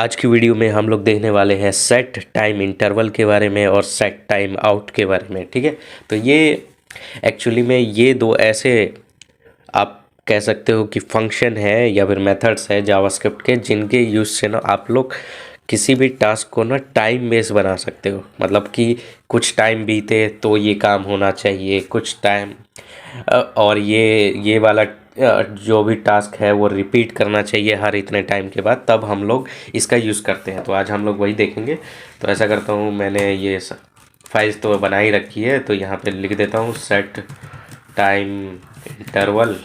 आज की वीडियो में हम लोग देखने वाले हैं सेट टाइम इंटरवल के बारे में और सेट टाइम आउट के बारे में। ठीक है, तो ये एक्चुअली में ये दो ऐसे आप कह सकते हो कि फंक्शन है या फिर मेथड्स है जावास्क्रिप्ट के, जिनके यूज़ से ना आप लोग किसी भी टास्क को ना टाइम बेस बना सकते हो। मतलब कि कुछ टाइम बीते तो ये काम होना चाहिए, कुछ टाइम और ये वाला जो भी टास्क है वो रिपीट करना चाहिए हर इतने टाइम के बाद, तब हम लोग इसका यूज़ करते हैं। तो आज हम लोग वही देखेंगे। तो ऐसा करता हूँ, मैंने ये फाइल्स तो बना ही रखी है, तो यहाँ पे लिख देता हूँ सेट टाइम इंटरवल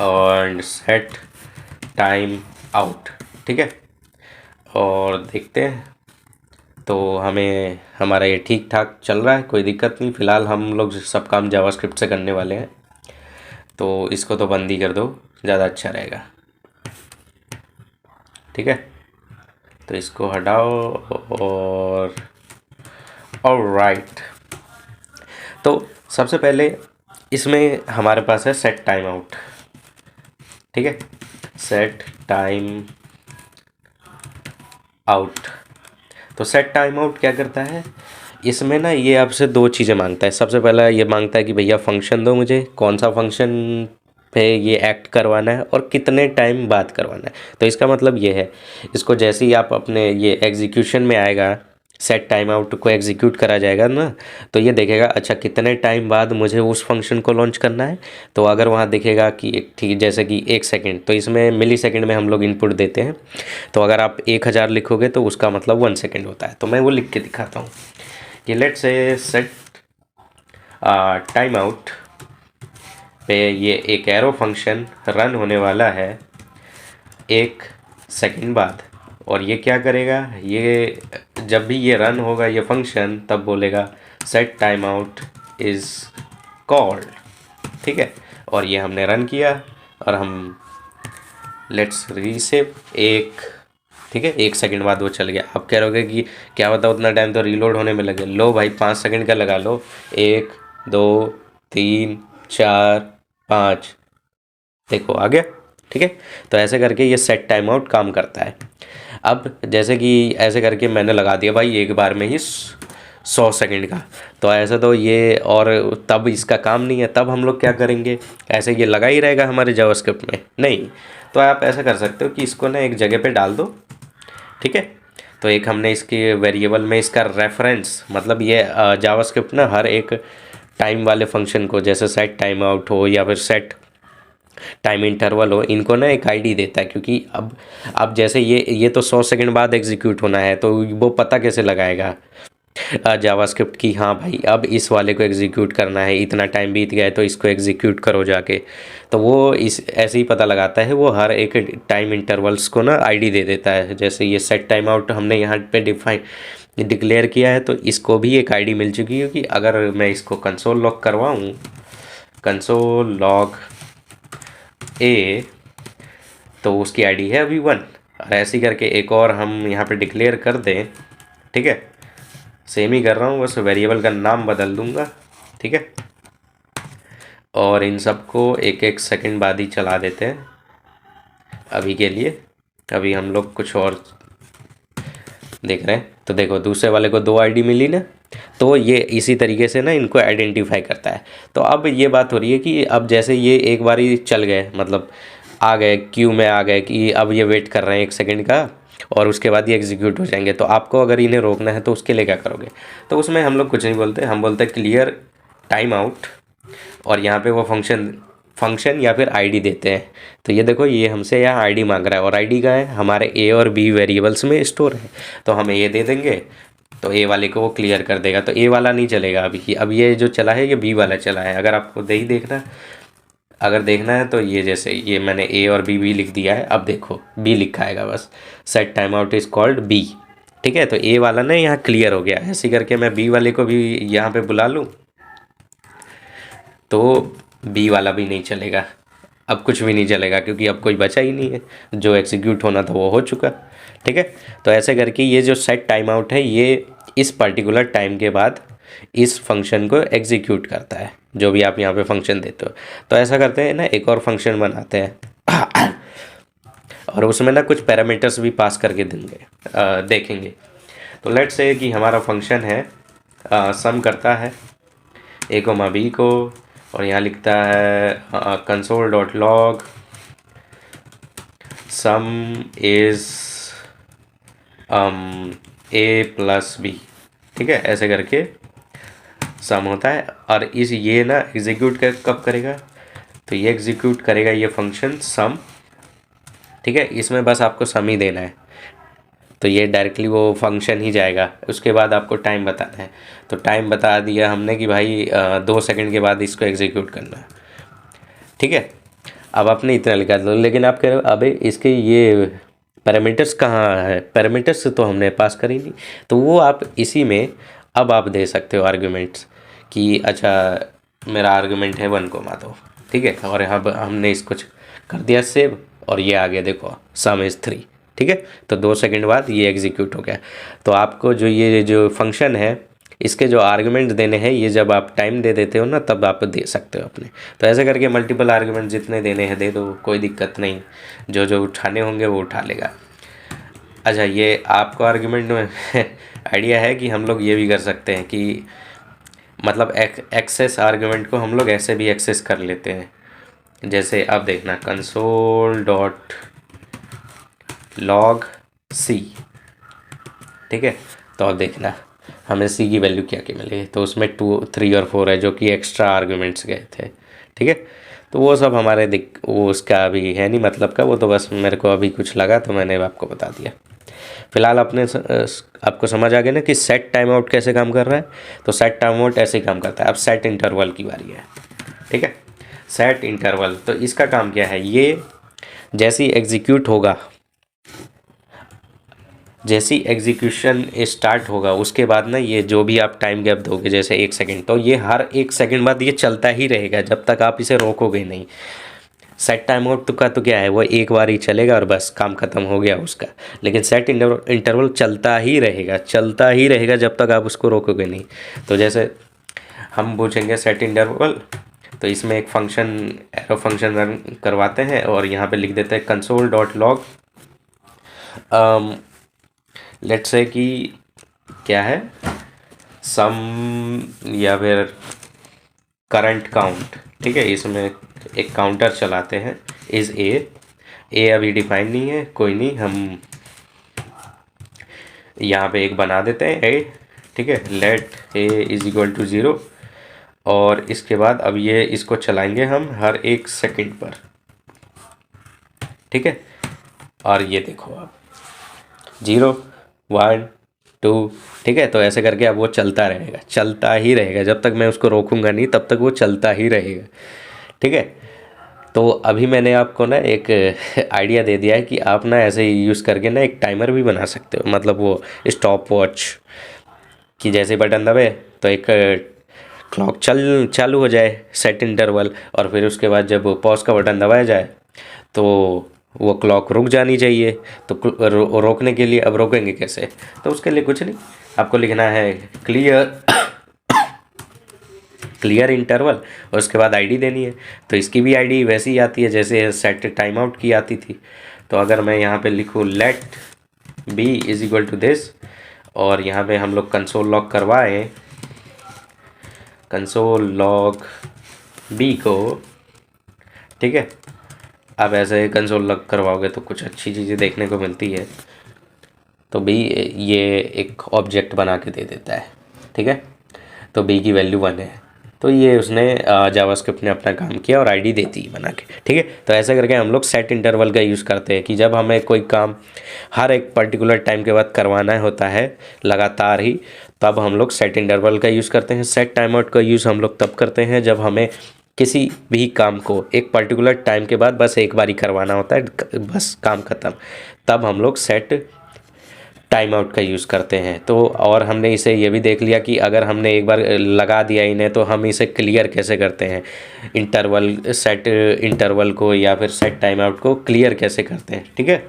और सेट टाइम आउट। ठीक है, और देखते हैं। तो हमें हमारा ये ठीक ठाक चल रहा है, कोई दिक्कत नहीं। फ़िलहाल हम लोग सब काम जावास्क्रिप्ट से करने वाले हैं, तो इसको तो बंद ही कर दो, ज़्यादा अच्छा रहेगा। ठीक है, तो इसको हटाओ और ऑलराइट। तो सबसे पहले इसमें हमारे पास है सेट टाइम आउट। ठीक है, सेट टाइम आउट। तो सेट टाइम आउट क्या करता है, इसमें ना ये आपसे दो चीज़ें मांगता है। सबसे पहला ये मांगता है कि भैया फंक्शन दो मुझे, कौन सा फंक्शन पे ये एक्ट करवाना है और कितने टाइम बाद करवाना है। तो इसका मतलब ये है, इसको जैसे ही आप अपने ये एग्जीक्यूशन में आएगा, सेट टाइम आउट को एग्जीक्यूट करा जाएगा ना, तो ये देखेगा अच्छा कितने टाइम बाद मुझे उस फंक्शन को लॉन्च करना है। तो अगर वहाँ देखेगा कि ठीक जैसे कि 1 सेकेंड, तो इसमें मिली सेकेंड में हम लोग इनपुट देते हैं। तो अगर आप 1000 लिखोगे तो उसका मतलब 1 सेकेंड होता है। तो मैं वो लिख के दिखाता हूँ कि लेट से सेट टाइम आउट पे ये एक एरो फंक्शन रन होने वाला है 1 सेकेंड बाद। और ये क्या करेगा, ये जब भी ये रन होगा ये फंक्शन, तब बोलेगा set time out is called. ठीक है, और ये हमने रन किया और हम लेट्स रीसेव ठीक है, 1 सेकेंड बाद वो चल गया। आप कह रहोगे कि क्या बताओ उतना टाइम तो रीलोड होने में लगे। लो भाई 5 सेकेंड का लगा लो, 1 2 3 4 5, देखो आ गया। ठीक है, तो ऐसे करके ये सेट टाइम आउट काम करता है। अब जैसे कि ऐसे करके मैंने लगा दिया भाई एक बार में ही 100 सेकेंड का, तो ऐसा तो ये और तब इसका काम नहीं है। तब हम लोग क्या करेंगे, ऐसे ये लगा ही रहेगा हमारे जावास्क्रिप्ट में नहीं। तो आप ऐसा कर सकते हो कि इसको ना एक जगह पे डाल दो। ठीक है, तो एक हमने इसके वेरिएबल में इसका रेफरेंस, मतलब ये जावास्क्रिप्ट ना हर एक टाइम वाले फंक्शन को, जैसे सेट टाइम आउट हो या फिर सेट टाइम इंटरवल हो, इनको ना एक आईडी देता है। क्योंकि अब जैसे ये तो 100 सेकेंड बाद एग्जीक्यूट होना है, तो वो पता कैसे लगाएगा जावास्क्रिप्ट की, हाँ भाई अब इस वाले को एग्जीक्यूट करना है, इतना टाइम बीत गया है तो इसको एग्जीक्यूट करो जाके। तो वो इस ऐसे ही पता लगाता है, वो हर एक टाइम इंटरवल्स को ना आईडी दे देता है। जैसे ये सेट टाइम आउट हमने यहाँ पे डिक्लेयर किया है, तो इसको भी एक आईडी मिल चुकी है। कि अगर मैं इसको कंसोल लॉग करवाऊँ, कंसोल लॉग ए, तो उसकी आईडी है अभी 1। और ऐसे ही करके एक और हम यहाँ पे डिक्लेयर कर दें। ठीक है, सेम ही कर रहा हूँ, बस वेरिएबल का नाम बदल दूंगा। ठीक है, और इन सबको 1 1 सेकेंड बाद ही चला देते हैं अभी के लिए। अभी हम लोग कुछ और देख रहे हैं। तो देखो दूसरे वाले को 2 आईडी मिली ना, तो ये इसी तरीके से ना इनको आइडेंटिफाई करता है। तो अब ये बात हो रही है कि अब जैसे ये एक बार ही चल गए, मतलब आ गए क्यू में, आ गए कि अब ये वेट कर रहे हैं 1 सेकेंड का और उसके बाद ये एग्जीक्यूट हो जाएंगे। तो आपको अगर इन्हें रोकना है तो उसके लिए क्या करोगे, तो उसमें हम लोग कुछ नहीं बोलते, हम बोलते हैं क्लियर टाइम आउट, और यहाँ पे वो फंक्शन या फिर आईडी देते हैं। तो ये देखो ये हमसे यहाँ आईडी मांग रहा है, और आईडी का है हमारे ए और बी वेरिएबल्स में स्टोर है, तो हम ये दे देंगे। तो ए वाले को वो क्लियर कर देगा। तो ए वाला नहीं चलेगा अभी की, अब ये जो चला है ये बी वाला चला है। अगर आपको अगर देखना है तो ये जैसे ये मैंने ए और बी लिख दिया है, अब देखो बी लिखा आएगा बस, set time out is called B. ठीक है, तो ए वाला ना यहाँ क्लियर हो गया। ऐसे करके मैं बी वाले को भी यहाँ पे बुला लूँ, तो बी वाला भी नहीं चलेगा। अब कुछ भी नहीं चलेगा क्योंकि अब कोई बचा ही नहीं है, जो एग्जीक्यूट होना था वो हो चुका। ठीक है, तो ऐसे करके ये जो सेट टाइम आउट है, ये इस पर्टिकुलर टाइम के बाद इस फंक्शन को एग्जीक्यूट करता है, जो भी आप यहाँ पे फंक्शन देते हो। तो ऐसा करते हैं ना, एक और फंक्शन बनाते हैं और उसमें ना कुछ पैरामीटर्स भी पास करके देंगे, देखेंगे। तो लेट्स से कि हमारा फंक्शन है सम करता है a को b को, और यहाँ लिखता है console dot log some is a plus b, ठीक है, ऐसे करके सम होता है। और इस ये ना एग्जीक्यूट कब करेगा, तो ये एग्जीक्यूट करेगा ये फंक्शन सम, ठीक है, इसमें बस आपको सम ही देना है, तो ये डायरेक्टली वो फंक्शन ही जाएगा। उसके बाद आपको टाइम बताना है, तो टाइम बता दिया हमने कि भाई 2 सेकंड के बाद इसको एग्जीक्यूट करना है, ठीक है। अब आपने इतना लिखा दो, लेकिन आप कह रहे हो अबे इसके ये पैरामीटर्स कहाँ है, पैरामीटर्स तो हमने पास करी नहीं, तो वो आप इसी में अब आप दे सकते हो आर्ग्यूमेंट्स कि अच्छा मेरा आर्ग्यूमेंट है 1,2, ठीक है, और यहाँ हमने इसको कर दिया सेव, और ये आ गया देखो सम इज़ 3, ठीक है। तो 2 सेकंड बाद ये एग्जीक्यूट हो गया। तो आपको जो ये जो फंक्शन है इसके जो आर्गुमेंट देने हैं, ये जब आप टाइम दे देते हो ना तब आप दे सकते हो अपने। तो ऐसे करके मल्टीपल आर्गुमेंट जितने देने हैं दे दो, कोई दिक्कत नहीं, जो जो उठाने होंगे वो उठा लेगा। अच्छा, ये आपको आर्गुमेंट में आइडिया है कि हम लोग ये भी कर सकते हैं कि मतलब एक्सेस आर्गुमेंट को हम लोग ऐसे भी एक्सेस कर लेते हैं। जैसे अब देखना कंसोल डॉट लॉग सी, ठीक है, तो अब देखना हमें सी की वैल्यू क्या क्या मिली, तो उसमें 2, 3 और 4 है जो कि एक्स्ट्रा आर्गुमेंट्स गए थे, ठीक है। तो वो सब हमारे वो उसका अभी है नहीं मतलब का, वो तो बस मेरे को अभी कुछ लगा तो मैंने आपको बता दिया। फिलहाल आपको समझ आ गया ना कि सेट टाइम आउट कैसे काम कर रहा है। तो सेट टाइम आउट ऐसे काम करता है। अब सेट इंटरवल की बारी है, ठीक है। सेट इंटरवल, तो इसका काम क्या है, ये जैसे ही एग्जीक्यूट होगा, जैसी एग्जीक्यूशन स्टार्ट होगा उसके बाद ना ये जो भी आप टाइम गैप दोगे जैसे 1 सेकंड, तो ये हर 1 सेकंड बाद ये चलता ही रहेगा जब तक आप इसे रोकोगे नहीं। सेट टाइम आउट का तो क्या है, वो एक बार ही चलेगा और बस काम ख़त्म हो गया उसका। लेकिन सेट इंटरवल चलता ही रहेगा, चलता ही रहेगा जब तक आप उसको रोकोगे नहीं। तो जैसे हम पूछेंगे सेट इंटरवल, तो इसमें एक फंक्शन एरो फंक्शन रन करवाते हैं और यहाँ पे लिख देते हैं console dot log let's say कि क्या है सम या फिर करंट काउंट, ठीक है। इसमें एक काउंटर चलाते हैं इज़ ए अभी डिफाइन नहीं है, कोई नहीं, हम यहाँ पे एक बना देते हैं ए, ठीक है, let A is equal to 0, और इसके बाद अब ये इसको चलाएंगे हम हर 1 सेकंड पर, ठीक है। और ये देखो आप 0, 1, 2, ठीक है। तो ऐसे करके अब वो चलता रहेगा, चलता ही रहेगा जब तक मैं उसको रोकूंगा नहीं, तब तक वो चलता ही रहेगा, ठीक है। तो अभी मैंने आपको ना एक आइडिया दे दिया है कि आप ना ऐसे यूज़ करके ना एक टाइमर भी बना सकते हो, मतलब वो स्टॉप वॉच कि जैसे बटन दबे तो एक क्लॉक चालू हो जाए सेट इंटरवल, और फिर उसके बाद जब पॉज का बटन दबाया जाए तो वो क्लॉक रुक जानी चाहिए। तो रोकने के लिए अब रोकेंगे कैसे, तो उसके लिए कुछ नहीं, आपको लिखना है क्लियर इंटरवल और उसके बाद आईडी देनी है। तो इसकी भी आईडी वैसी ही आती है जैसे सेट टाइम आउट की आती थी। तो अगर मैं यहाँ पे लिखूँ let B is equal to this, और यहाँ पे हम लोग कंसोल लॉग करवाएं, कंसोल लॉग बी को, ठीक है। अब ऐसे कंसोल लॉग करवाओगे तो कुछ अच्छी चीज़ें देखने को मिलती है। तो बी ये एक ऑब्जेक्ट बना के दे देता है, ठीक है। तो बी की वैल्यू 1 है, तो ये उसने जावास्क्रिप्ट ने अपना काम किया और आईडी देती है बना के, ठीक है। तो ऐसा करके हम लोग सेट इंटरवल का यूज़ करते हैं कि जब हमें कोई काम हर एक पर्टिकुलर टाइम के बाद करवाना होता है लगातार ही, तब हम लोग सेट इंटरवल का यूज़ करते हैं। सेट टाइम आउट का यूज़ हम लोग तब करते हैं जब हमें किसी भी काम को एक पर्टिकुलर टाइम के बाद बस एक बार ही करवाना होता है, बस काम ख़त्म, तब हम लोग सेट टाइम आउट का यूज़ करते हैं। तो और हमने इसे ये भी देख लिया कि अगर हमने एक बार लगा दिया इन्हें तो हम इसे क्लियर कैसे करते हैं, इंटरवल सेट इंटरवल को या फिर सेट टाइम आउट को क्लियर कैसे करते हैं, ठीक है।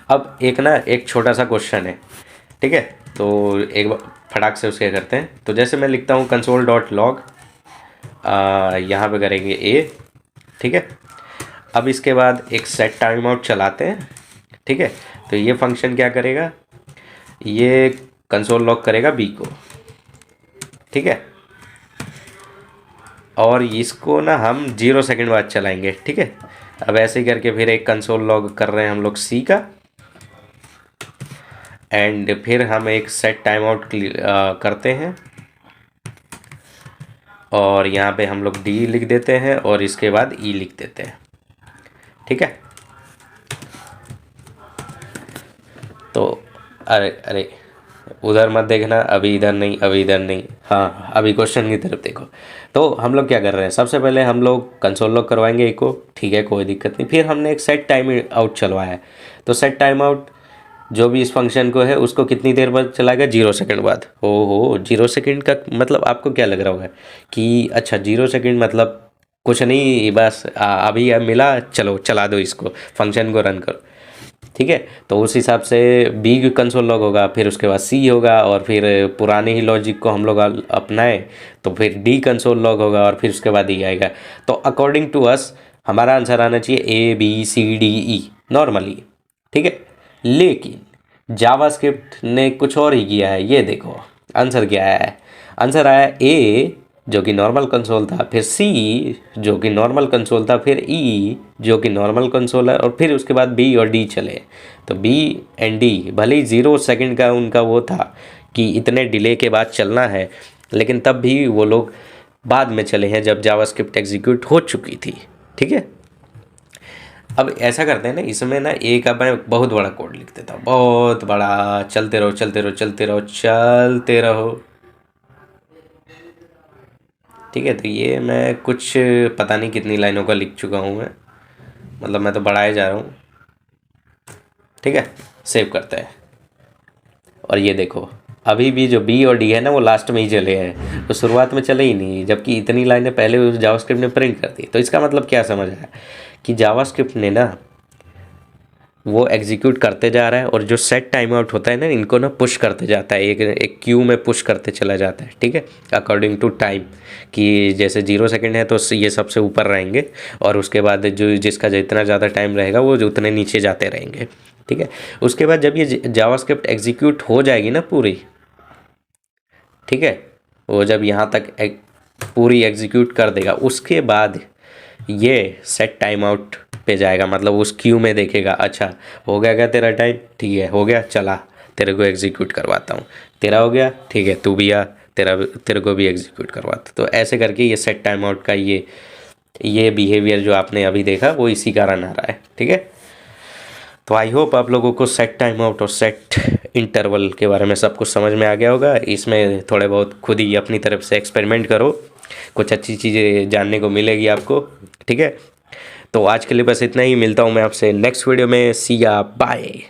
अब एक छोटा सा क्वेश्चन है, ठीक है। तो एक बार फटाक से उसके करते हैं। तो जैसे मैं लिखता हूँ कंसोल डॉट लॉग, यहाँ पे करेंगे ए, ठीक है। अब इसके बाद एक सेट टाइम आउट चलाते हैं, ठीक है। तो ये फंक्शन क्या करेगा, ये कंसोल लॉक करेगा बी को, ठीक है। और इसको ना हम 0 सेकंड बाद चलाएंगे, ठीक है। अब ऐसे ही करके फिर एक कंसोल लॉग कर रहे हैं हम लोग सी का, एंड फिर हम एक सेट टाइम आउट करते हैं और यहाँ पे हम लोग डी लिख देते हैं और इसके बाद ई लिख देते हैं, ठीक है। तो अरे अरे उधर मत देखना, अभी इधर नहीं, अभी इधर नहीं, हाँ अभी क्वेश्चन की तरफ देखो। तो हम लोग क्या कर रहे हैं, सबसे पहले हम लोग कंसोल लॉक करवाएंगे इको, ठीक है, कोई दिक्कत नहीं। फिर हमने एक सेट टाइम आउट चलवाया है, तो सेट टाइम आउट जो भी इस फंक्शन को है उसको कितनी देर बाद चलाएगा, 0 सेकंड बाद। हो 0 सेकंड का मतलब आपको क्या लग रहा होगा कि अच्छा 0 सेकंड मतलब कुछ नहीं, बस अभी मिला, चलो चला दो इसको, फंक्शन को रन करो, ठीक है। तो उस हिसाब से बी कंसोल लॉग होगा, फिर उसके बाद सी होगा, और फिर पुराने ही लॉजिक को हम लोग अपनाएं तो फिर डी कंसोल लॉग होगा, और फिर उसके बाद ई आएगा। तो अकॉर्डिंग टू अस हमारा आंसर आना चाहिए A B C D E normally, ठीक है। लेकिन जावास्क्रिप्ट ने कुछ और ही किया है, ये देखो आंसर क्या है। आंसर आया ए जो कि नॉर्मल कंसोल था, फिर सी जो कि नॉर्मल कंसोल था, फिर ई जो कि नॉर्मल कंसोल है, और फिर उसके बाद बी और डी चले। तो बी एंड डी भले ही 0 सेकंड का उनका वो था कि इतने डिले के बाद चलना है, लेकिन तब भी वो लोग बाद में चले हैं जब जावास्क्रिप्ट एग्जीक्यूट हो चुकी थी, ठीक है। अब ऐसा करते हैं ना, इसमें ना एक अब मैं बहुत बड़ा कोड लिख देता हूँ, बहुत बड़ा, चलते रहो चलते रहो चलते रहो चलते रहो, ठीक है। तो ये मैं कुछ पता नहीं कितनी लाइनों का लिख चुका हूँ मैं, मतलब मैं तो बढ़ाए जा रहा हूँ, ठीक है। सेव करते हैं, और ये देखो अभी भी जो बी और डी है ना वो लास्ट में ही चले हैं, तो शुरुआत में चले ही नहीं, जबकि इतनी लाइनें पहले उस जावास्क्रिप्ट ने प्रिंट कर दी। तो इसका मतलब क्या समझ आया कि जावास्क्रिप्ट ने ना वो एग्जीक्यूट करते जा रहा है, और जो सेट टाइम आउट होता है ना इनको ना पुश करते जाता है, एक एक क्यू में पुश करते चला जाता है, ठीक है, अकॉर्डिंग टू टाइम। कि जैसे 0 सेकंड है तो ये सबसे ऊपर रहेंगे, और उसके बाद जो जिसका जितना ज़्यादा टाइम रहेगा वो जो उतने नीचे जाते रहेंगे, ठीक है। उसके बाद जब ये जावास्क्रिप्ट एग्जीक्यूट हो जाएगी ना पूरी, ठीक है, वो जब यहाँ तक पूरी एग्जीक्यूट कर देगा, उसके बाद ये सेट टाइम आउट पे जाएगा, मतलब उस क्यू में देखेगा, अच्छा हो गया क्या तेरा टाइम, ठीक है हो गया, चला तेरे को एग्जीक्यूट करवाता हूँ, तेरा हो गया, ठीक है तू भी आ, तेरे को भी एग्जीक्यूट करवाता। तो ऐसे करके ये सेट टाइम आउट का ये बिहेवियर जो आपने अभी देखा वो इसी कारण आ रहा है, ठीक है। तो आई होप आप लोगों को सेट टाइम आउट और सेट इंटरवल के बारे में सब कुछ समझ में आ गया होगा। इसमें थोड़े बहुत खुद ही अपनी तरफ से एक्सपेरिमेंट करो, कुछ अच्छी चीज़ें जानने को मिलेगी आपको, ठीक है। तो आज के लिए बस इतना ही, मिलता हूँ मैं आपसे नेक्स्ट वीडियो में, सी या बाय।